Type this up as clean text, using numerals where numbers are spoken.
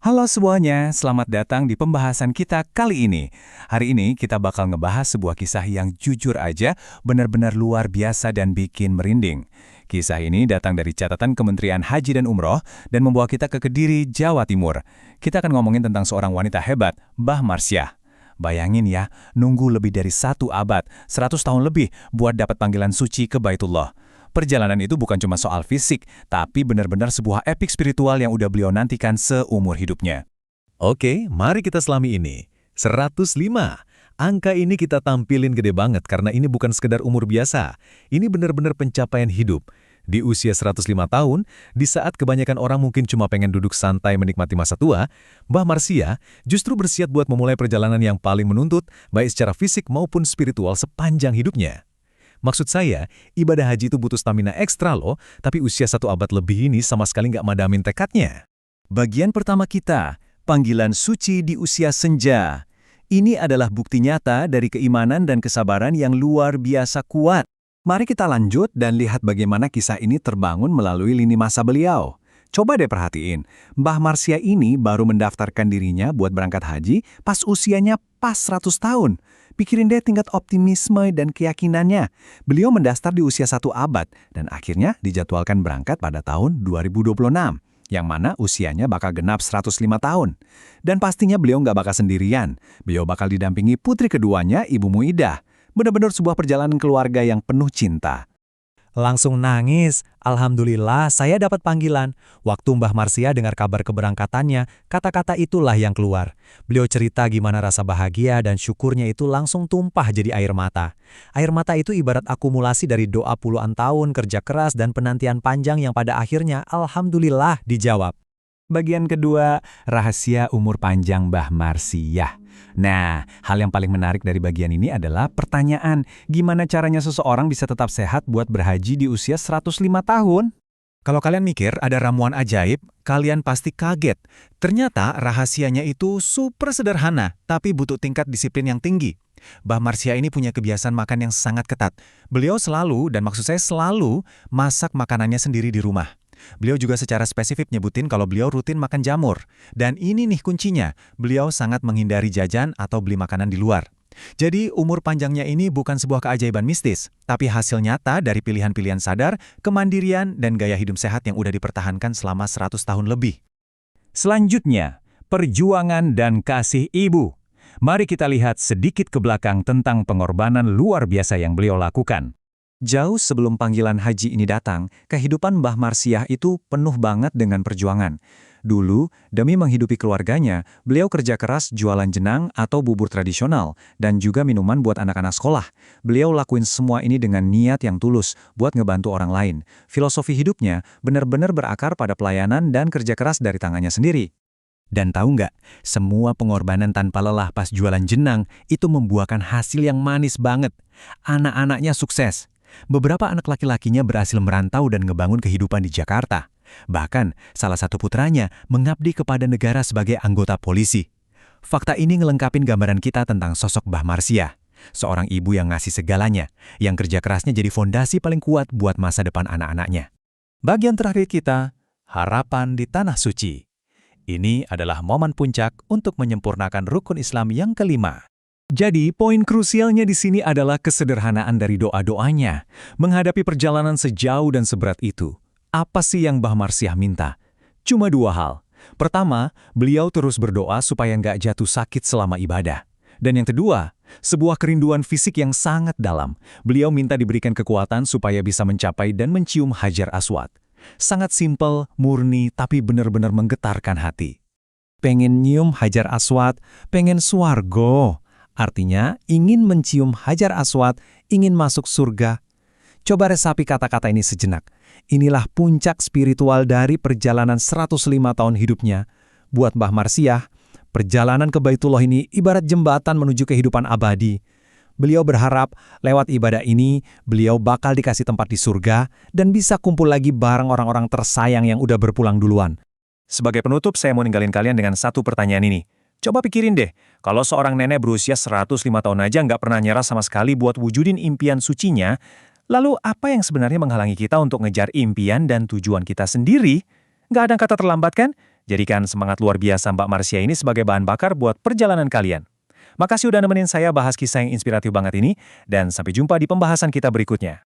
Halo semuanya, selamat datang di pembahasan kita kali ini. Hari ini kita bakal ngebahas sebuah kisah yang jujur aja benar-benar luar biasa dan bikin merinding. Kisah ini datang dari catatan Kementerian Haji dan Umroh dan membawa kita ke Kediri, Jawa Timur. Kita akan ngomongin tentang seorang wanita hebat, Mbah Marsiah. Bayangin ya, nunggu lebih dari 1 abad, 100 tahun lebih buat dapat panggilan suci ke Baitullah. Perjalanan itu bukan cuma soal fisik, tapi benar-benar sebuah epik spiritual yang udah beliau nantikan seumur hidupnya. Oke, mari kita selami ini. 105. Angka ini kita tampilin gede banget karena ini bukan sekedar umur biasa. Ini benar-benar pencapaian hidup. Di usia 105 tahun, di saat kebanyakan orang mungkin cuma pengen duduk santai menikmati masa tua, Mbah Marsiah justru bersiap buat memulai perjalanan yang paling menuntut, baik secara fisik maupun spiritual sepanjang hidupnya. Maksud saya, ibadah haji itu butuh stamina ekstra loh, tapi usia 1 abad lebih ini sama sekali nggak madamin tekadnya. Bagian pertama kita, panggilan suci di usia senja. Ini adalah bukti nyata dari keimanan dan kesabaran yang luar biasa kuat. Mari kita lanjut dan lihat bagaimana kisah ini terbangun melalui lini masa beliau. Coba deh perhatiin, Mbah Marsiah ini baru mendaftarkan dirinya buat berangkat haji pas usianya pas 100 tahun. Pikirin deh tingkat optimisme dan keyakinannya. Beliau mendaftar di usia 1 abad dan akhirnya dijadwalkan berangkat pada tahun 2026. Yang mana usianya bakal genap 105 tahun. Dan pastinya beliau nggak bakal sendirian. Beliau bakal didampingi putri keduanya, Ibu Muidah. Benar-benar sebuah perjalanan keluarga yang penuh cinta. Langsung nangis, alhamdulillah saya dapat panggilan. Waktu Mbah Marsiah dengar kabar keberangkatannya, kata-kata itulah yang keluar. Beliau cerita gimana rasa bahagia dan syukurnya itu langsung tumpah jadi air mata. Air mata itu ibarat akumulasi dari doa puluhan tahun kerja keras dan penantian panjang yang pada akhirnya alhamdulillah dijawab. Bagian kedua, rahasia umur panjang Mbah Marsiah. Nah, hal yang paling menarik dari bagian ini adalah pertanyaan, gimana caranya seseorang bisa tetap sehat buat berhaji di usia 105 tahun? Kalau kalian mikir ada ramuan ajaib, kalian pasti kaget. Ternyata rahasianya itu super sederhana, tapi butuh tingkat disiplin yang tinggi. Mbah Marsiah ini punya kebiasaan makan yang sangat ketat. Beliau selalu, dan maksud saya selalu, masak makanannya sendiri di rumah. Beliau juga secara spesifik nyebutin kalau beliau rutin makan jamur. Dan ini nih kuncinya, beliau sangat menghindari jajan atau beli makanan di luar. Jadi umur panjangnya ini bukan sebuah keajaiban mistis, tapi hasil nyata dari pilihan-pilihan sadar, kemandirian, dan gaya hidup sehat yang udah dipertahankan selama 100 tahun lebih. Selanjutnya, perjuangan dan kasih ibu. Mari kita lihat sedikit ke belakang tentang pengorbanan luar biasa yang beliau lakukan. Jauh sebelum panggilan haji ini datang, kehidupan Mbah Marsiah itu penuh banget dengan perjuangan. Dulu, demi menghidupi keluarganya, beliau kerja keras jualan jenang atau bubur tradisional, dan juga minuman buat anak-anak sekolah. Beliau lakuin semua ini dengan niat yang tulus, buat ngebantu orang lain. Filosofi hidupnya benar-benar berakar pada pelayanan dan kerja keras dari tangannya sendiri. Dan tahu nggak, semua pengorbanan tanpa lelah pas jualan jenang itu membuahkan hasil yang manis banget. Anak-anaknya sukses. Beberapa anak laki-lakinya berhasil merantau dan ngebangun kehidupan di Jakarta. Bahkan, salah satu putranya mengabdi kepada negara sebagai anggota polisi. Fakta ini ngelengkapin gambaran kita tentang sosok Mbah Marsiah. Seorang ibu yang ngasih segalanya, yang kerja kerasnya jadi fondasi paling kuat buat masa depan anak-anaknya. Bagian terakhir kita, harapan di Tanah Suci. Ini adalah momen puncak untuk menyempurnakan rukun Islam yang kelima. Jadi, poin krusialnya di sini adalah kesederhanaan dari doa-doanya. Menghadapi perjalanan sejauh dan seberat itu, apa sih yang Mbah Marsiah minta? Cuma 2 hal. Pertama, beliau terus berdoa supaya nggak jatuh sakit selama ibadah. Dan yang kedua, sebuah kerinduan fisik yang sangat dalam. Beliau minta diberikan kekuatan supaya bisa mencapai dan mencium Hajar Aswad. Sangat simpel, murni, tapi benar-benar menggetarkan hati. Pengen nyium Hajar Aswad, pengen swargo. Artinya, ingin mencium Hajar Aswad, ingin masuk surga. Coba resapi kata-kata ini sejenak. Inilah puncak spiritual dari perjalanan 105 tahun hidupnya. Buat Mbah Marsiah, perjalanan ke Baitullah ini ibarat jembatan menuju kehidupan abadi. Beliau berharap lewat ibadah ini, beliau bakal dikasih tempat di surga dan bisa kumpul lagi bareng orang-orang tersayang yang udah berpulang duluan. Sebagai penutup, saya mau ninggalin kalian dengan satu pertanyaan ini. Coba pikirin deh, kalau seorang nenek berusia 105 tahun aja nggak pernah nyerah sama sekali buat wujudin impian sucinya, lalu apa yang sebenarnya menghalangi kita untuk ngejar impian dan tujuan kita sendiri? Nggak ada kata terlambat kan? Jadikan semangat luar biasa Mbak Marsha ini sebagai bahan bakar buat perjalanan kalian. Makasih udah nemenin saya bahas kisah yang inspiratif banget ini, dan sampai jumpa di pembahasan kita berikutnya.